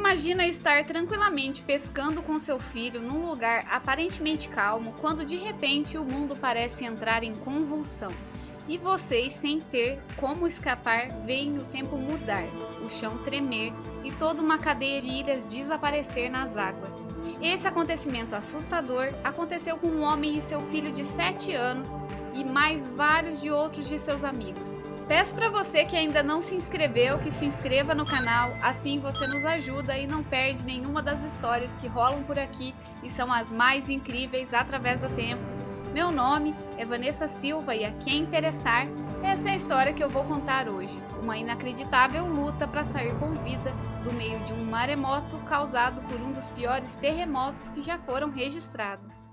Imagina estar tranquilamente pescando com seu filho num lugar aparentemente calmo, quando de repente o mundo parece entrar em convulsão. E vocês, sem ter como escapar, veem o tempo mudar, o chão tremer e toda uma cadeia de ilhas desaparecer nas águas. Esse acontecimento assustador aconteceu com um homem e seu filho de 7 anos e mais vários de outros de seus amigos. Peço para você que ainda não se inscreveu, que se inscreva no canal, assim você nos ajuda e não perde nenhuma das histórias que rolam por aqui e são as mais incríveis através do tempo. Meu nome é Vanessa Silva e a quem interessar, essa é a história que eu vou contar hoje. Uma inacreditável luta para sair com vida do meio de um maremoto causado por um dos piores terremotos que já foram registrados.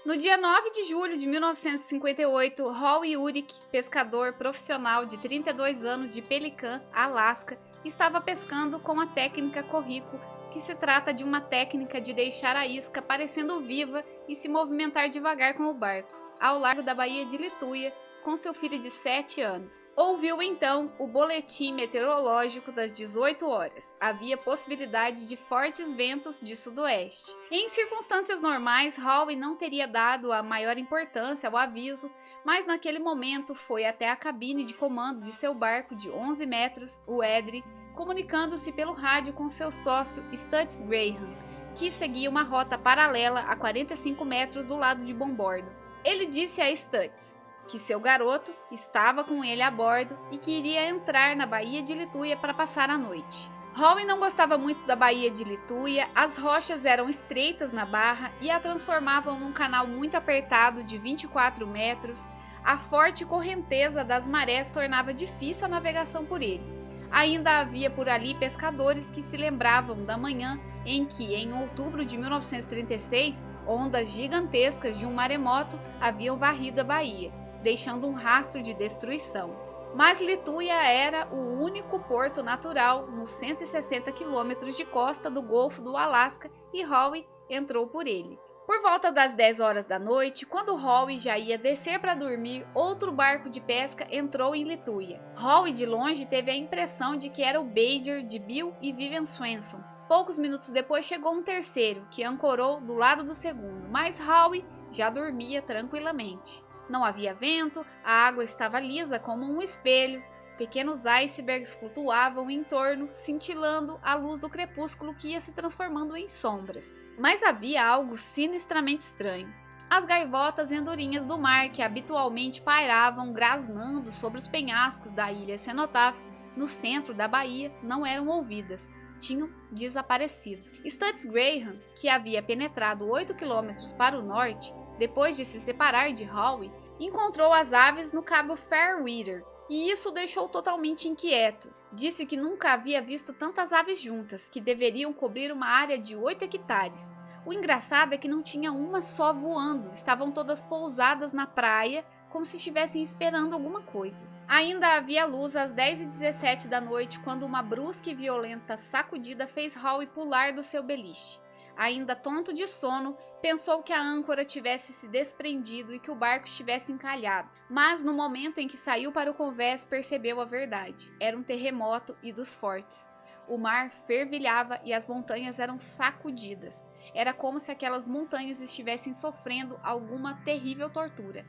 No dia 9 de julho de 1958, Howie Urich, pescador profissional de 32 anos de Pelican, Alasca, estava pescando com a técnica Corrico, que se trata de uma técnica de deixar a isca parecendo viva e se movimentar devagar com o barco, ao largo da Baía de Lituia, com seu filho de 7 anos. Ouviu então o boletim meteorológico das 18 horas. Havia possibilidade de fortes ventos de sudoeste. Em circunstâncias normais, Howie não teria dado a maior importância ao aviso, mas naquele momento foi até a cabine de comando de seu barco de 11 metros, o Edrie, comunicando-se pelo rádio com seu sócio Stutz Graham, que seguia uma rota paralela a 45 metros do lado de bombordo. Ele disse a Stutz que seu garoto estava com ele a bordo e que iria entrar na Baía de Lituia para passar a noite. Howie não gostava muito da Baía de Lituia, as rochas eram estreitas na barra e a transformavam num canal muito apertado de 24 metros, a forte correnteza das marés tornava difícil a navegação por ele. Ainda havia por ali pescadores que se lembravam da manhã em que, em outubro de 1936, ondas gigantescas de um maremoto haviam varrido a baía, deixando um rastro de destruição. Mas Lituia era o único porto natural nos 160 quilômetros de costa do Golfo do Alasca e Howie entrou por ele. Por volta das 10 horas da noite, quando Howie já ia descer para dormir, outro barco de pesca entrou em Lituia. Howie de longe teve a impressão de que era o Badger de Bill e Vivian Swenson. Poucos minutos depois chegou um terceiro, que ancorou do lado do segundo, mas Howie já dormia tranquilamente. Não havia vento, a água estava lisa como um espelho, pequenos icebergs flutuavam em torno, cintilando à luz do crepúsculo que ia se transformando em sombras. Mas havia algo sinistramente estranho. As gaivotas e andorinhas do mar que habitualmente pairavam grasnando sobre os penhascos da ilha Cenotaph, no centro da baía, não eram ouvidas, tinham desaparecido. Stutz Graham, que havia penetrado 8 quilômetros para o norte, depois de se separar de Howie, encontrou as aves no cabo Fairweather, e isso o deixou totalmente inquieto. Disse que nunca havia visto tantas aves juntas, que deveriam cobrir uma área de 8 hectares. O engraçado é que não tinha uma só voando, estavam todas pousadas na praia, como se estivessem esperando alguma coisa. Ainda havia luz às 10h17 da noite, quando uma brusca e violenta sacudida fez Howie pular do seu beliche. Ainda tonto de sono, pensou que a âncora tivesse se desprendido e que o barco estivesse encalhado. Mas no momento em que saiu para o convés, percebeu a verdade. Era um terremoto e dos fortes. O mar fervilhava e as montanhas eram sacudidas. Era como se aquelas montanhas estivessem sofrendo alguma terrível tortura.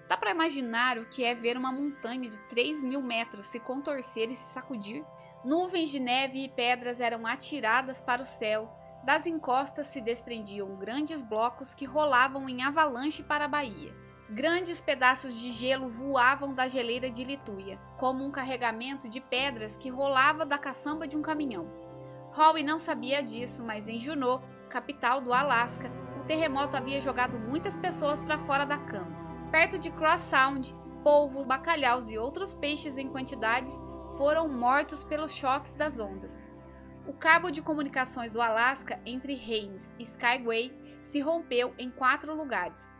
Dá para imaginar o que é ver uma montanha de 3.000 metros se contorcer e se sacudir? Nuvens de neve e pedras eram atiradas para o céu. Das encostas se desprendiam grandes blocos que rolavam em avalanche para a baía. Grandes pedaços de gelo voavam da geleira de Lituia, como um carregamento de pedras que rolava da caçamba de um caminhão. Howie não sabia disso, mas em Juneau, capital do Alasca, o terremoto havia jogado muitas pessoas para fora da cama. Perto de Cross Sound, polvos, bacalhaus e outros peixes em quantidades foram mortos pelos choques das ondas. O cabo de comunicações do Alasca entre Haines e Skagway se rompeu em 4 lugares.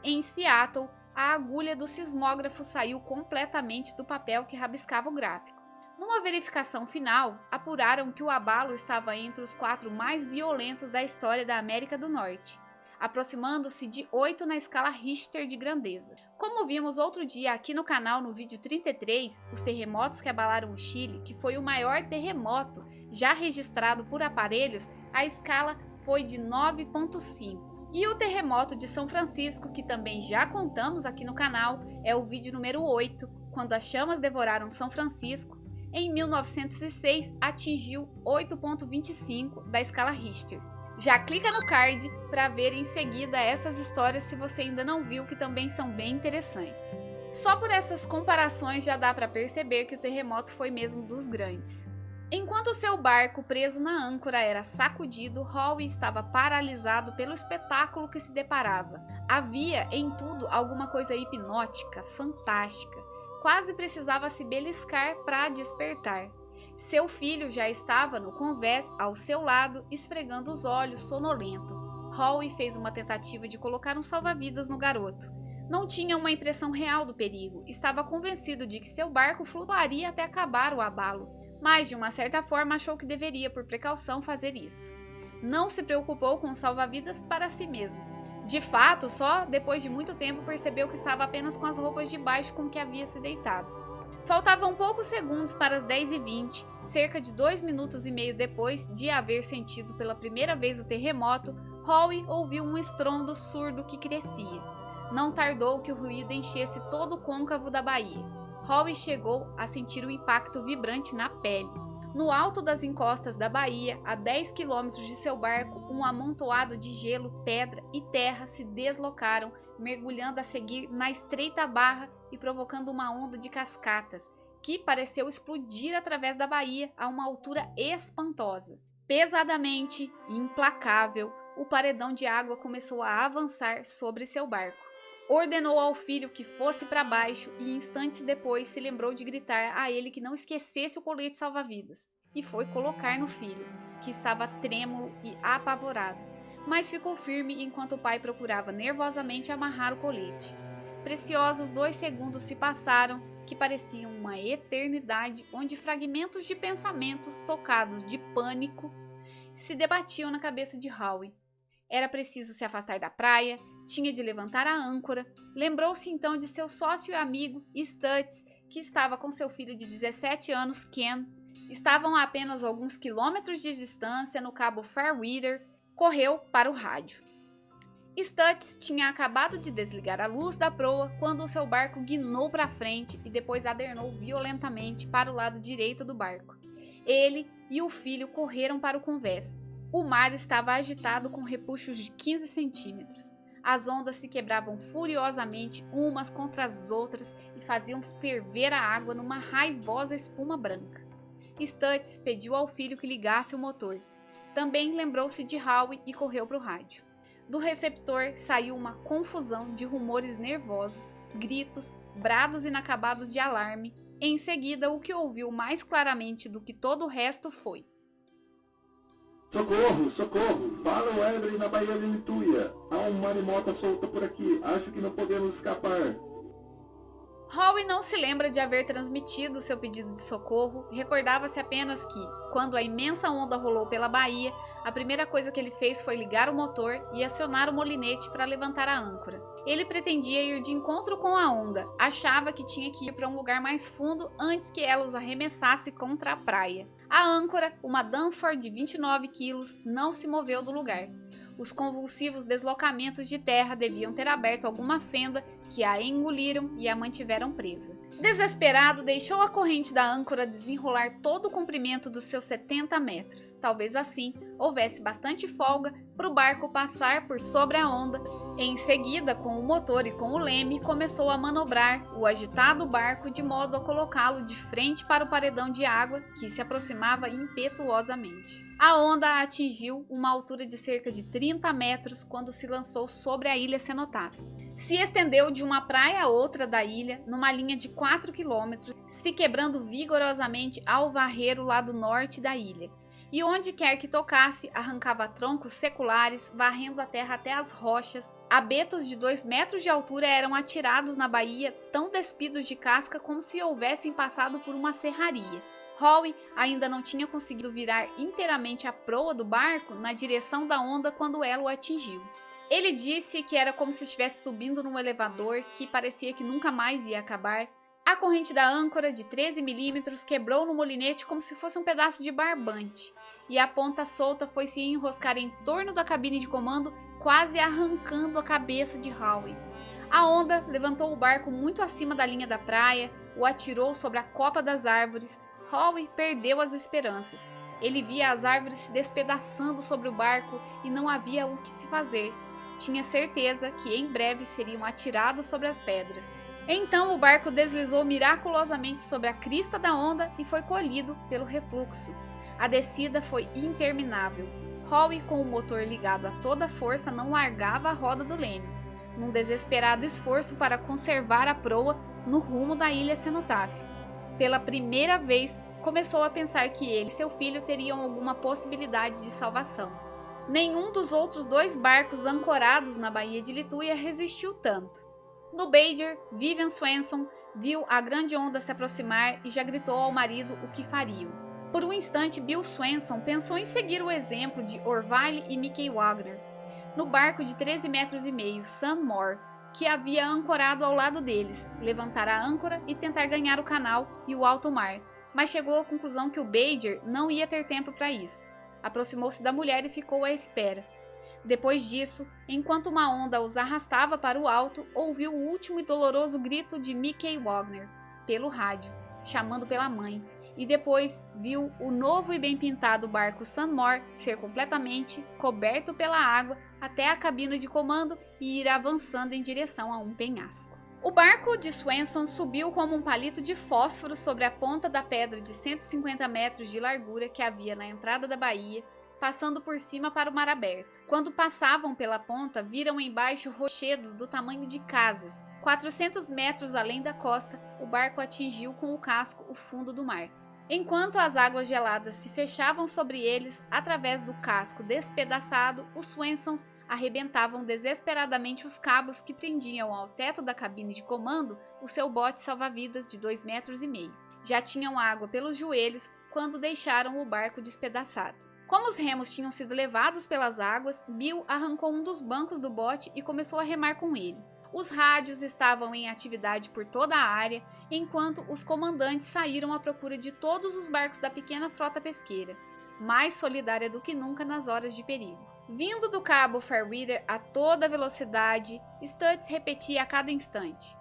Em Seattle, a agulha do sismógrafo saiu completamente do papel que rabiscava o gráfico. Numa verificação final, apuraram que o abalo estava entre os 4 mais violentos da história da América do Norte, aproximando-se de 8 na escala Richter de grandeza. Como vimos outro dia aqui no canal no vídeo 33, os terremotos que abalaram o Chile, que foi o maior terremoto já registrado por aparelhos, a escala foi de 9,5. E o terremoto de São Francisco, que também já contamos aqui no canal, é o vídeo número 8, quando as chamas devoraram São Francisco, em 1906 atingiu 8,25 da escala Richter. Já clica no card para ver em seguida essas histórias se você ainda não viu, que também são bem interessantes. Só por essas comparações já dá para perceber que o terremoto foi mesmo dos grandes. Enquanto seu barco preso na âncora era sacudido, Howe estava paralisado pelo espetáculo que se deparava. Havia em tudo alguma coisa hipnótica, fantástica. Quase precisava se beliscar para despertar. Seu filho já estava no convés ao seu lado, esfregando os olhos, sonolento. Howe fez uma tentativa de colocar um salva-vidas no garoto. Não tinha uma impressão real do perigo, estava convencido de que seu barco flutuaria até acabar o abalo, mas de uma certa forma achou que deveria, por precaução, fazer isso. Não se preocupou com o salva-vidas para si mesmo. De fato, só depois de muito tempo percebeu que estava apenas com as roupas de baixo com que havia se deitado. Faltavam poucos segundos para as 10h20, cerca de 2 minutos e meio depois de haver sentido pela primeira vez o terremoto, Howe ouviu um estrondo surdo que crescia. Não tardou que o ruído enchesse todo o côncavo da baía. Howe chegou a sentir o impacto vibrante na pele. No alto das encostas da baía, a 10 quilômetros de seu barco, um amontoado de gelo, pedra e terra se deslocaram, mergulhando a seguir na estreita barra e provocando uma onda de cascatas, que pareceu explodir através da baía a uma altura espantosa. Pesadamente e implacável, o paredão de água começou a avançar sobre seu barco. Ordenou ao filho que fosse para baixo e instantes depois se lembrou de gritar a ele que não esquecesse o colete salva-vidas, e foi colocar no filho, que estava trêmulo e apavorado, mas ficou firme enquanto o pai procurava nervosamente amarrar o colete. Preciosos 2 segundos se passaram, que pareciam uma eternidade, onde fragmentos de pensamentos tocados de pânico se debatiam na cabeça de Howe. Era preciso se afastar da praia, tinha de levantar a âncora. Lembrou-se então de seu sócio e amigo, Stutz, que estava com seu filho de 17 anos, Ken. Estavam a apenas alguns quilômetros de distância no cabo Fairweather. Correu para o rádio. Stutz tinha acabado de desligar a luz da proa quando o seu barco guinou para frente e depois adernou violentamente para o lado direito do barco. Ele e o filho correram para o convés. O mar estava agitado com repuxos de 15 centímetros. As ondas se quebravam furiosamente umas contra as outras e faziam ferver a água numa raivosa espuma branca. Stutz pediu ao filho que ligasse o motor. Também lembrou-se de Howe e correu para o rádio. Do receptor saiu uma confusão de rumores nervosos, gritos, brados inacabados de alarme. Em seguida, o que ouviu mais claramente do que todo o resto foi: "Socorro, socorro! Fala o Ebre na Baía de Lituia! Há um marimota solta por aqui, acho que não podemos escapar!" Howe não se lembra de haver transmitido seu pedido de socorro, recordava-se apenas que, quando a imensa onda rolou pela baía, a primeira coisa que ele fez foi ligar o motor e acionar o molinete para levantar a âncora. Ele pretendia ir de encontro com a onda, achava que tinha que ir para um lugar mais fundo antes que ela os arremessasse contra a praia. A âncora, uma Danforth de 29 quilos, não se moveu do lugar. Os convulsivos deslocamentos de terra deviam ter aberto alguma fenda que a engoliram e a mantiveram presa. Desesperado, deixou a corrente da âncora desenrolar todo o comprimento dos seus 70 metros. Talvez assim houvesse bastante folga para o barco passar por sobre a onda. Em seguida, com o motor e com o leme, começou a manobrar o agitado barco de modo a colocá-lo de frente para o paredão de água que se aproximava impetuosamente. A onda atingiu uma altura de cerca de 30 metros quando se lançou sobre a ilha cenotáfica. Se estendeu de uma praia a outra da ilha, numa linha de 4 quilômetros, se quebrando vigorosamente ao varrer o lado norte da ilha. E onde quer que tocasse, arrancava troncos seculares, varrendo a terra até as rochas. Abetos de 2 metros de altura eram atirados na baía, tão despidos de casca como se houvessem passado por uma serraria. Howe ainda não tinha conseguido virar inteiramente a proa do barco na direção da onda quando ela o atingiu. Ele disse que era como se estivesse subindo num elevador que parecia que nunca mais ia acabar. A corrente da âncora de 13 milímetros quebrou no molinete como se fosse um pedaço de barbante, e a ponta solta foi se enroscar em torno da cabine de comando, quase arrancando a cabeça de Howe. A onda levantou o barco muito acima da linha da praia, o atirou sobre a copa das árvores. Howe perdeu as esperanças. Ele via as árvores se despedaçando sobre o barco e não havia o que se fazer. Tinha certeza que em breve seriam atirados sobre as pedras. Então o barco deslizou miraculosamente sobre a crista da onda e foi colhido pelo refluxo. A descida foi interminável. Howe, com o motor ligado a toda força, não largava a roda do leme, num desesperado esforço para conservar a proa no rumo da ilha Cenotaph. Pela primeira vez, começou a pensar que ele e seu filho teriam alguma possibilidade de salvação. Nenhum dos outros 2 barcos ancorados na Baía de Lituia resistiu tanto. No Badger, Vivian Swanson viu a grande onda se aproximar e já gritou ao marido o que fariam. Por um instante, Bill Swanson pensou em seguir o exemplo de Orville e Mickey Wagner no barco de 13,5 metros, Sunmore, que havia ancorado ao lado deles, levantar a âncora e tentar ganhar o canal e o alto mar, mas chegou à conclusão que o Badger não ia ter tempo para isso. Aproximou-se da mulher e ficou à espera. Depois disso, enquanto uma onda os arrastava para o alto, ouviu o último e doloroso grito de Mickey Wagner, pelo rádio, chamando pela mãe, e depois viu o novo e bem pintado barco Sunmore ser completamente coberto pela água até a cabina de comando e ir avançando em direção a um penhasco. O barco de Swanson subiu como um palito de fósforo sobre a ponta da pedra de 150 metros de largura que havia na entrada da baía, passando por cima para o mar aberto. Quando passavam pela ponta, viram embaixo rochedos do tamanho de casas. 400 metros além da costa, o barco atingiu com o casco o fundo do mar. Enquanto as águas geladas se fechavam sobre eles, através do casco despedaçado, os Swansons arrebentavam desesperadamente os cabos que prendiam ao teto da cabine de comando o seu bote salva-vidas de 2,5 metros. Já tinham água pelos joelhos quando deixaram o barco despedaçado. Como os remos tinham sido levados pelas águas, Bill arrancou um dos bancos do bote e começou a remar com ele. Os rádios estavam em atividade por toda a área, enquanto os comandantes saíram à procura de todos os barcos da pequena frota pesqueira, mais solidária do que nunca nas horas de perigo. Vindo do cabo Fairweather a toda velocidade, Stutz repetia a cada instante: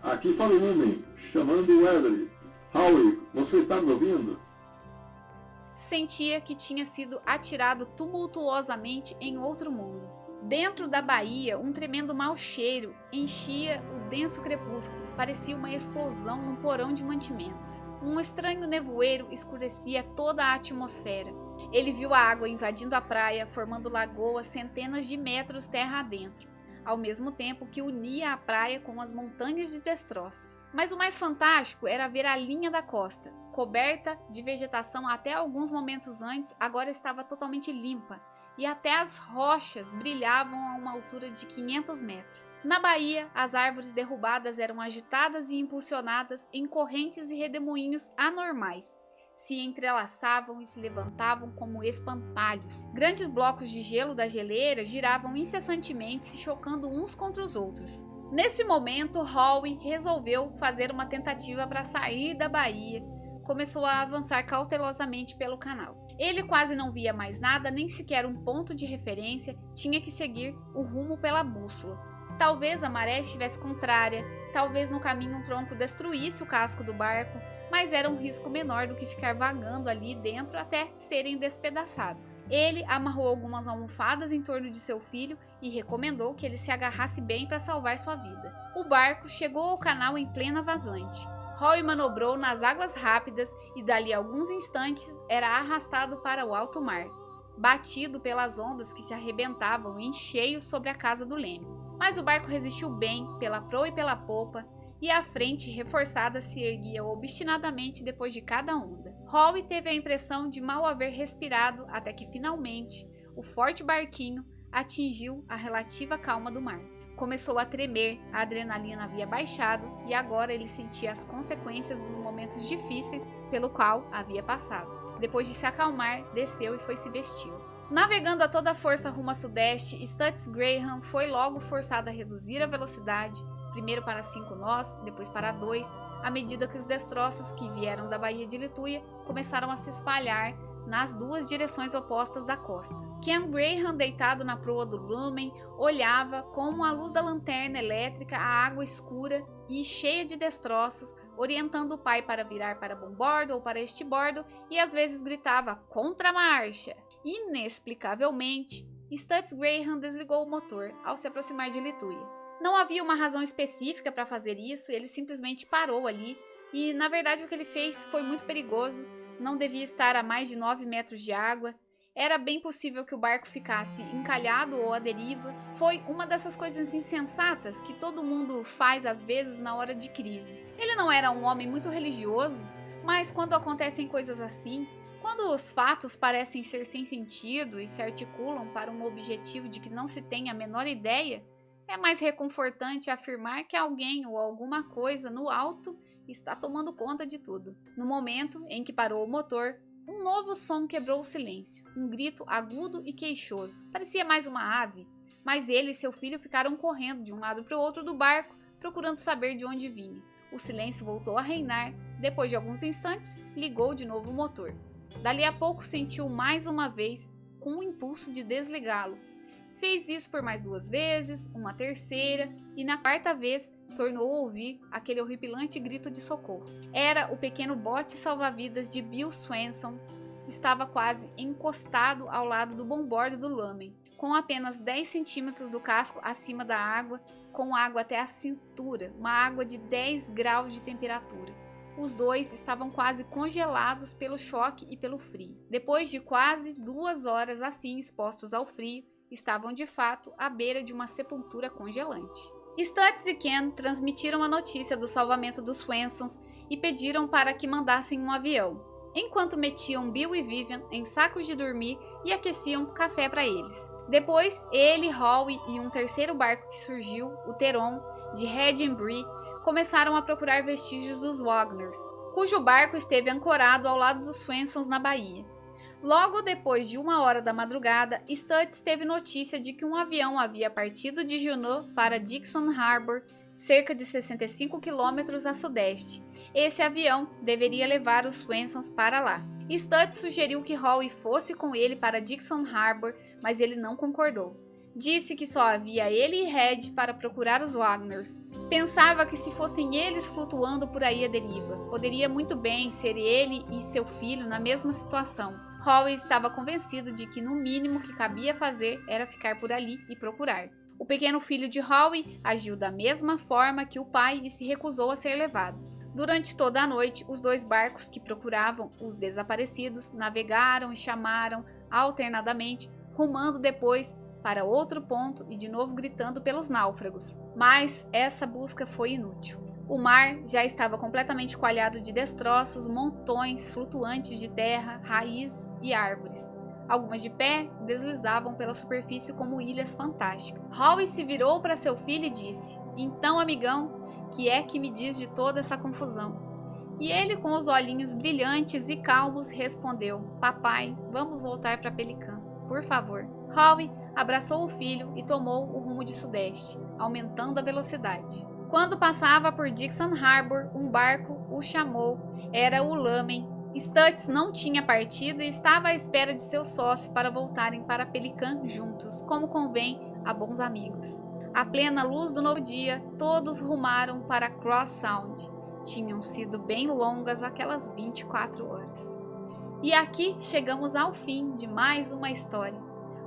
Aqui fala o homem, chamando o Weather. Howe, você está me ouvindo? Sentia que tinha sido atirado tumultuosamente em outro mundo. Dentro da baía, um tremendo mau cheiro enchia o denso crepúsculo, parecia uma explosão num porão de mantimentos. Um estranho nevoeiro escurecia toda a atmosfera. Ele viu a água invadindo a praia, formando lagoas centenas de metros terra adentro, ao mesmo tempo que unia a praia com as montanhas de destroços. Mas o mais fantástico era ver a linha da costa, coberta de vegetação até alguns momentos antes, agora estava totalmente limpa, e até as rochas brilhavam a uma altura de 500 metros. Na baía, as árvores derrubadas eram agitadas e impulsionadas em correntes e redemoinhos anormais. Se entrelaçavam e se levantavam como espantalhos. Grandes blocos de gelo da geleira giravam incessantemente, se chocando uns contra os outros. Nesse momento, Howe resolveu fazer uma tentativa para sair da baía. Começou a avançar cautelosamente pelo canal. Ele quase não via mais nada, nem sequer um ponto de referência, tinha que seguir o rumo pela bússola. Talvez a maré estivesse contrária, talvez no caminho um tronco destruísse o casco do barco, mas era um risco menor do que ficar vagando ali dentro até serem despedaçados. Ele amarrou algumas almofadas em torno de seu filho e recomendou que ele se agarrasse bem para salvar sua vida. O barco chegou ao canal em plena vazante. Howe manobrou nas águas rápidas e dali a alguns instantes era arrastado para o alto mar, batido pelas ondas que se arrebentavam em cheio sobre a casa do leme. Mas o barco resistiu bem pela proa e pela popa, e a frente reforçada se erguia obstinadamente depois de cada onda. Howe teve a impressão de mal haver respirado até que finalmente o forte barquinho atingiu a relativa calma do mar. começou a tremer, a adrenalina havia baixado e agora ele sentia as consequências dos momentos difíceis pelo qual havia passado. Depois de se acalmar, desceu e foi se vestir. Navegando a toda força rumo a sudeste, Stutz Graham foi logo forçado a reduzir a velocidade, primeiro para 5 nós, depois para 2, à medida que os destroços que vieram da Baía de Lituia começaram a se espalhar nas duas direções opostas da costa. Ken Graham, deitado na proa do Lumen, olhava como a luz da lanterna elétrica a água escura e cheia de destroços, orientando o pai para virar para bombordo ou para estibordo e às vezes gritava "Contra-marcha!". Inexplicavelmente, Stutz Graham desligou o motor ao se aproximar de Lituia. Não havia uma razão específica para fazer isso, ele simplesmente parou ali e, na verdade, o que ele fez foi muito perigoso. Não devia estar a mais de 9 metros de água. Era bem possível que o barco ficasse encalhado ou à deriva. Foi uma dessas coisas insensatas que todo mundo faz às vezes na hora de crise. Ele não era um homem muito religioso, mas quando acontecem coisas assim, quando os fatos parecem ser sem sentido e se articulam para um objetivo de que não se tem a menor ideia, é mais reconfortante afirmar que alguém ou alguma coisa no alto está tomando conta de tudo. No momento em que parou o motor, um novo som quebrou o silêncio, um grito agudo e queixoso. Parecia mais uma ave, mas ele e seu filho ficaram correndo de um lado para o outro do barco, procurando saber de onde vinha. O silêncio voltou a reinar. Depois de alguns instantes, ligou de novo o motor. Dali a pouco sentiu mais uma vez com o impulso de desligá-lo. Fez isso por mais 2 vezes, uma terceira, e na 4ª vez tornou a ouvir aquele horripilante grito de socorro. Era o pequeno bote salva-vidas de Bill Swenson. Estava quase encostado ao lado do bombordo do Lumen, com apenas 10 centímetros do casco acima da água, com água até a cintura, uma água de 10 graus de temperatura. Os dois estavam quase congelados pelo choque e pelo frio. Depois de quase 2 horas assim expostos ao frio, estavam de fato à beira de uma sepultura congelante. Stutz e Ken transmitiram a notícia do salvamento dos Swensons e pediram para que mandassem um avião, enquanto metiam Bill e Vivian em sacos de dormir e aqueciam café para eles. Depois, ele, Howie e um terceiro barco que surgiu, o Teron, de Reddenbury, começaram a procurar vestígios dos Wagners, cujo barco esteve ancorado ao lado dos Swensons na baía. Logo depois de 1 hora da madrugada, Stutz teve notícia de que um avião havia partido de Juneau para Dixon Harbor, cerca de 65 quilômetros a sudeste. Esse avião deveria levar os Swensons para lá. Stutz sugeriu que Howie fosse com ele para Dixon Harbor, mas ele não concordou. Disse que só havia ele e Red para procurar os Wagners. Pensava que se fossem eles flutuando por aí à deriva, poderia muito bem ser ele e seu filho na mesma situação. Howie estava convencido de que no mínimo que cabia fazer era ficar por ali e procurar. O pequeno filho de Howie agiu da mesma forma que o pai e se recusou a ser levado. Durante toda a noite, os 2 barcos que procuravam os desaparecidos navegaram e chamaram alternadamente, rumando depois para outro ponto e de novo gritando pelos náufragos. Mas essa busca foi inútil. O mar já estava completamente coalhado de destroços, montões flutuantes de terra, raízes e árvores. Algumas de pé deslizavam pela superfície como ilhas fantásticas. Howie se virou para seu filho e disse: "Então, amigão, que é que me diz de toda essa confusão?" E ele, com os olhinhos brilhantes e calmos, respondeu: "Papai, vamos voltar para Pelican, por favor." Howie abraçou o filho e tomou o rumo de sudeste, aumentando a velocidade. Quando passava por Dixon Harbor, um barco o chamou. Era o Lumen. Stutz não tinha partido e estava à espera de seu sócio para voltarem para Pelican juntos, como convém a bons amigos. À plena luz do novo dia, todos rumaram para Cross Sound. Tinham sido bem longas aquelas 24 horas. E aqui chegamos ao fim de mais uma história.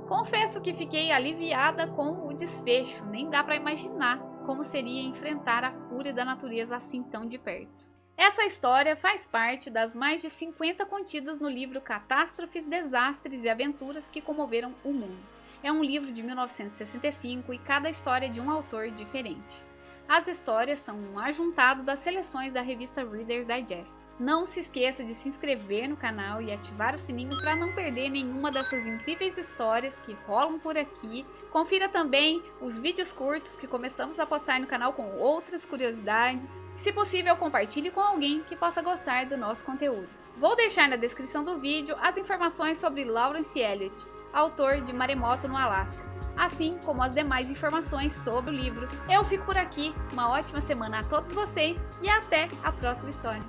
Confesso que fiquei aliviada com o desfecho, nem dá para imaginar como seria enfrentar a fúria da natureza assim tão de perto. Essa história faz parte das mais de 50 contidas no livro Catástrofes, Desastres e Aventuras que Comoveram o Mundo. É um livro de 1965 e cada história é de um autor diferente. As histórias são um ajuntado das seleções da revista Reader's Digest. Não se esqueça de se inscrever no canal e ativar o sininho para não perder nenhuma dessas incríveis histórias que rolam por aqui, Confira também os vídeos curtos que começamos a postar no canal com outras curiosidades. Se possível, compartilhe com alguém que possa gostar do nosso conteúdo. Vou deixar na descrição do vídeo as informações sobre Lawrence Elliott, autor de Maremoto no Alasca, assim como as demais informações sobre o livro. Eu fico por aqui, uma ótima semana a todos vocês e até a próxima história.